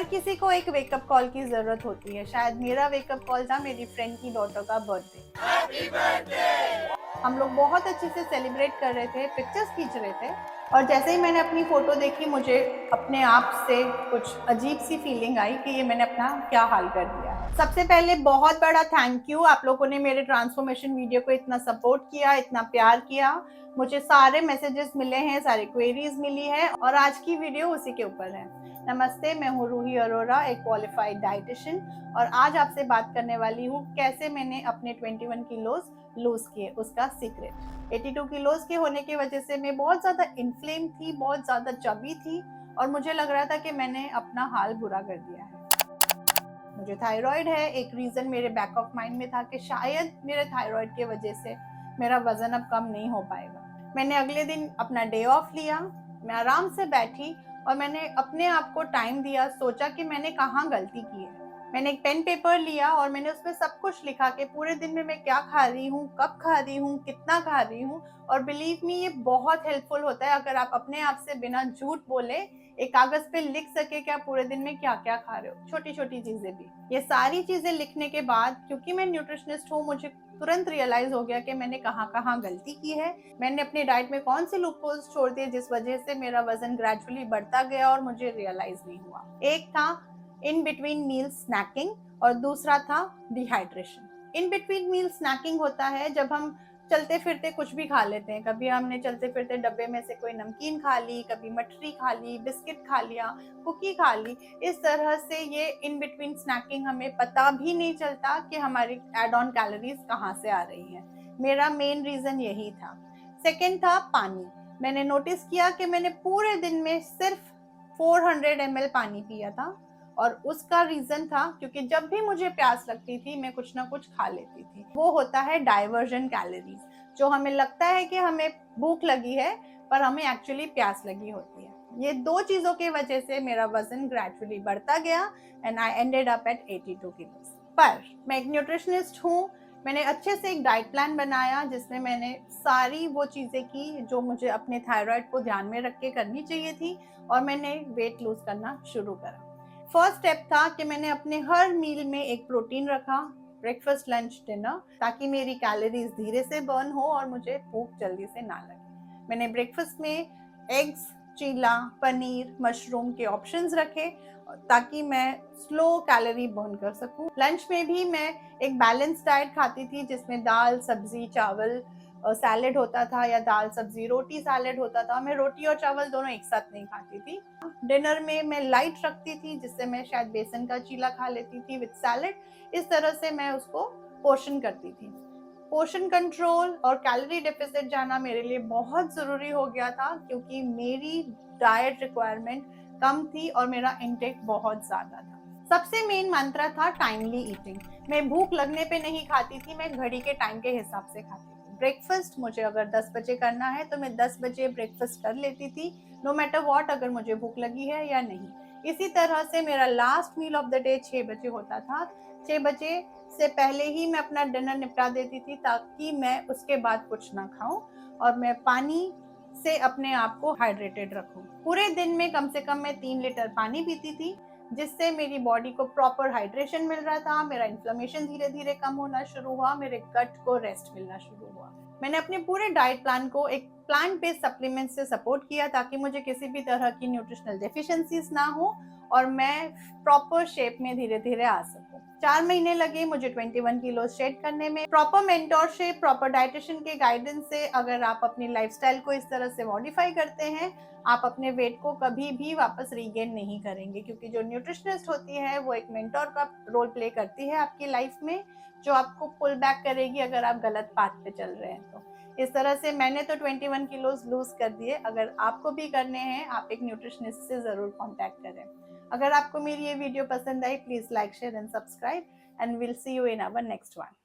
हर किसी को एक वेकअप कॉल की जरूरत होती है। शायद मेरा वेकअप कॉल था मेरी फ्रेंड की डॉटर का बर्थडे। हम लोग बहुत अच्छे से सेलिब्रेट कर रहे थे, पिक्चर्स खींच रहे थे, और जैसे ही मैंने अपनी फोटो देखी मुझे अपने आप से कुछ अजीब सी फीलिंग आई कि ये मैंने अपना क्या हाल कर दिया है। सबसे पहले बहुत बड़ा थैंक यू, आप लोगों ने मेरे ट्रांसफॉर्मेशन वीडियो को इतना सपोर्ट किया, इतना प्यार किया। मुझे सारे मैसेजेस मिले हैं, सारी क्वेरीज मिली है, और आज की वीडियो उसी के ऊपर है। नमस्ते, मैं हूँ रूही अरोरा, एक क्वालिफाइड डाइटिशियन, और आज आपसे बात करने वाली हूँ कैसे मैंने अपने 21 किलोज लूज किए, उसका सीक्रेट। 82 किलोज के होने की वजह से मैं बहुत ज़्यादा इन्फ्लेम थी, बहुत ज़्यादा चबी थी, और मुझे लग रहा था कि मैंने अपना हाल बुरा कर दिया है। मुझे थायराइड है, एक रीज़न मेरे बैक ऑफ माइंड में था कि शायद मेरे थायराइड की वजह से मेरा वज़न अब कम नहीं हो पाएगा। मैंने अगले दिन अपना डे ऑफ लिया, मैं आराम से बैठी और मैंने अपने आप को टाइम दिया, सोचा कि मैंने कहाँ गलती की है। मैंने एक पेन पेपर लिया और मैंने उसमें सब कुछ लिखा कि पूरे दिन में मैं क्या खा रही हूँ, कब खा रही हूँ, कितना खा रही हूँ। और बिलीव मी, ये बहुत हेल्पफुल होता है अगर आप अपने आप से बिना झूठ बोले एक कागज पे लिख सके कि आप पूरे दिन में क्या क्या खा रहे हो, छोटी छोटी चीजें भी। ये सारी चीजें लिखने के बाद, क्योंकि मैं न्यूट्रिशनिस्ट हूँ, मुझे तुरंत रियलाइज हो गया कि मैंने कहाँ कहाँ गलती की है, मैंने अपनी डाइट में कौन से लूपहोल्स छोड़ दिए जिस वजह से मेरा वजन ग्रेजुअली बढ़ता गया और मुझे रियलाइज नहीं हुआ। एक था इन बिटवीन मील स्नैकिंग और दूसरा था dehydration. In between meal snacking होता है जब हम चलते फिरते कुछ भी खा लेते हैं। कभी हमने चलते फिरते डब्बे में से कोई नमकीन खा ली, कभी मठरी खा ली, बिस्किट खा लिया, कुकी खा ली। इस तरह से ये इन बिटवीन स्नैकिंग हमें पता भी नहीं चलता कि हमारी एड ऑन कैलोरीज कहाँ से आ रही हैं। मेरा मेन रीजन यही था। सेकेंड था पानी। मैंने नोटिस किया कि मैंने पूरे दिन में सिर्फ 400 ml पानी पिया था, और उसका रीजन था क्योंकि जब भी मुझे प्यास लगती थी मैं कुछ ना कुछ खा लेती थी। वो होता है डाइवर्जन कैलोरीज, जो हमें लगता है कि हमें भूख लगी है पर हमें एक्चुअली प्यास लगी होती है। ये दो चीजों की वजह से मेरा वजन ग्रेजुअली बढ़ता गया and I ended up at 82 kilos. पर मैं एक न्यूट्रिशनिस्ट हूँ, मैंने अच्छे से एक डाइट प्लान बनाया जिसमें मैंने सारी वो चीज़ें की जो मुझे अपने थायराइड को ध्यान में रख के करनी चाहिए थी, और मैंने वेट लूज करना शुरू करा। फर्स्ट स्टेप था कि मैंने अपने हर मील में एक प्रोटीन रखा, ब्रेकफास्ट लंच डिनर, ताकि मेरी कैलोरीज धीरे से बर्न हो और मुझे भूख जल्दी से ना लगे। मैंने ब्रेकफास्ट में एग्स, चीला, पनीर, मशरूम के ऑप्शंस रखे ताकि मैं स्लो कैलोरी बर्न कर सकूं। लंच में भी मैं एक बैलेंस डाइट खाती थी जिसमें दाल, सब्जी, चावल, सैलेड होता था, या दाल सब्जी रोटी सैलेड होता था। मैं रोटी और चावल दोनों एक साथ नहीं खाती थी। डिनर में मैं लाइट रखती थी जिससे मैं शायद बेसन का चीला खा लेती थी विद सैलेड। इस तरह से मैं उसको पोर्शन करती थी। पोर्शन कंट्रोल और कैलोरी डेफिसिट जाना मेरे लिए बहुत ज़रूरी हो गया था क्योंकि मेरी डाइट रिक्वायरमेंट कम थी और मेरा इनटेक बहुत ज़्यादा था। सबसे मेन मंत्र था टाइमली ईटिंग। मैं भूख लगने पे नहीं खाती थी, मैं घड़ी के टाइम के हिसाब से खाती थी। ब्रेकफास्ट मुझे अगर 10 बजे करना है तो मैं 10 बजे ब्रेकफास्ट कर लेती थी, नो मैटर व्हाट, अगर मुझे भूख लगी है या नहीं। इसी तरह से मेरा last meal of the day 6 बजे होता था। 6 बजे से पहले ही मैं अपना डिनर निपटा देती थी ताकि मैं उसके बाद कुछ ना खाऊं, और मैं पानी से अपने आप को हाइड्रेटेड रखूं। पूरे दिन में कम से कम मैं 3 लीटर पानी पीती थी, जिससे मेरी बॉडी को प्रॉपर हाइड्रेशन मिल रहा था, मेरा इन्फ्लेमेशन धीरे धीरे कम होना शुरू हुआ, मेरे गट को रेस्ट मिलना शुरू हुआ। मैंने अपने पूरे डाइट प्लान को एक प्लांट बेस्ड सप्लीमेंट से सपोर्ट किया ताकि मुझे किसी भी तरह की न्यूट्रिशनल डेफिशिएंसीज ना हो और मैं प्रॉपर शेप में धीरे धीरे आ सकूं। 4 महीने लगे मुझे 21 किलो शेड करने में। प्रॉपर मेंटोरशिप, प्रॉपर डाइटिशियन के गाइडेंस से अगर आप अपनी लाइफस्टाइल को इस तरह से मॉडिफाई करते हैं, आप अपने वेट को कभी भी वापस रीगेन नहीं करेंगे, क्योंकि जो न्यूट्रिशनिस्ट होती है वो एक मेंटोर का रोल प्ले करती है आपकी लाइफ में, जो आपको पुल बैक करेगी अगर आप गलत पाथ पे चल रहे हैं तो। इस तरह से मैंने तो 21 किलोज लूज कर दिए। अगर आपको भी करने हैं, आप एक न्यूट्रिशनिस्ट से जरूर कांटेक्ट करें। अगर आपको मेरी ये वीडियो पसंद आई, please like, share and subscribe, and will see you in our next one.